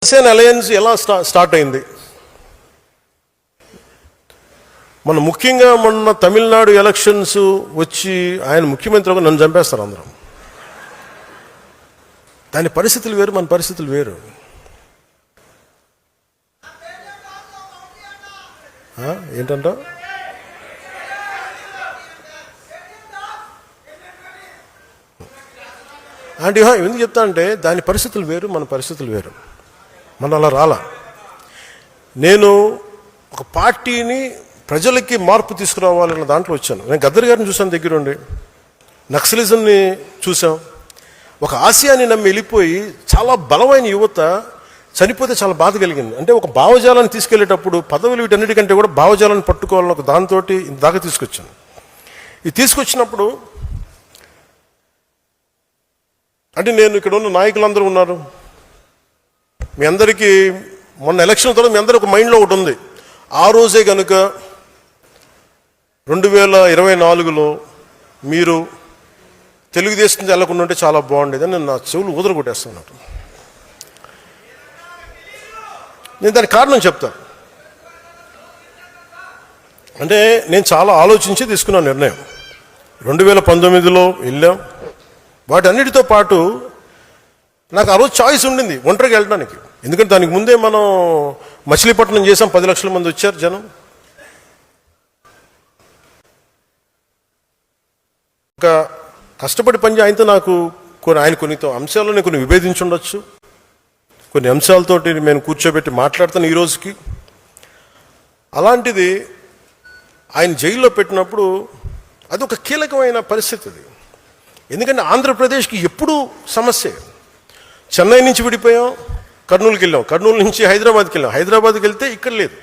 Janasena alliance ఎలా start అయింది? ముఖ్యంగా మొన్న తమిళనాడు ఎలక్షన్స్ వచ్చి ఆయన ముఖ్యమంత్రి నన్ను చంపేస్తారు అందరం. దాని పరిస్థితులు వేరు, మన పరిస్థితులు వేరు. ఏంటంట అంటే ఎందుకు చెప్తా అంటే దాని పరిస్థితులు వేరు, మన పరిస్థితులు వేరు. మన అలా రాలా. నేను ఒక పార్టీని ప్రజలకి మార్పు తీసుకురావాలన్న దాంట్లో వచ్చాను. నేను గద్దర్ గారిని చూసాను దగ్గరుండి, నక్సలిజంని చూసాం. ఒక ఆశయాన్ని నమ్మి వెళ్ళిపోయి చాలా బలమైన యువత చనిపోతే చాలా బాధ కలిగింది. అంటే ఒక భావజాలాన్ని తీసుకెళ్లేటప్పుడు పదవులు వీటన్నిటికంటే కూడా భావజాలాన్ని పట్టుకోవాలని ఒక దాంతో దాకా తీసుకొచ్చాను. ఇది తీసుకొచ్చినప్పుడు అంటే నేను ఇక్కడ ఉన్న నాయకులందరూ ఉన్నారు. మీ అందరికీ మొన్న ఎలక్షన్ తర్వాత మీ అందరూ ఒక మైండ్లో ఒకటి ఉంది. ఆ రోజే కనుక 2024లో మీరు తెలుగుదేశం వెళ్ళకుండా ఉంటే చాలా బాగుండేది అని నేను నా చెవులు ఊదర కొట్టేస్తున్నాను. నేను దానికి కారణం చెప్తాను. అంటే నేను చాలా ఆలోచించి తీసుకున్న నిర్ణయం. 2019లో వెళ్ళాం. వాటన్నిటితో పాటు నాకు ఆ రోజు చాయిస్ ఉండింది ఒంటరికి వెళ్ళడానికి. ఎందుకంటే దానికి ముందే మనం మచిలీపట్నం చేసాం, 10 లక్షల మంది వచ్చారు జనం. ఇంకా కష్టపడి పని ఆయనతో నాకు ఆయన కొన్ని అంశాలను నేను కొన్ని విభేదించి ఉండొచ్చు. కొన్ని అంశాలతోటి నేను కూర్చోబెట్టి మాట్లాడుతాను ఈ రోజుకి. అలాంటిది ఆయన జైల్లో పెట్టినప్పుడు అది ఒక కీలకమైన పరిస్థితి అది. ఎందుకంటే ఆంధ్రప్రదేశ్కి ఎప్పుడూ సమస్య. చెన్నై నుంచి విడిపోయాం, కర్నూలుకి వెళ్ళాం, కర్నూలు నుంచి హైదరాబాద్కి వెళ్ళాం, హైదరాబాద్కి వెళ్తే ఇక్కడ లేదు.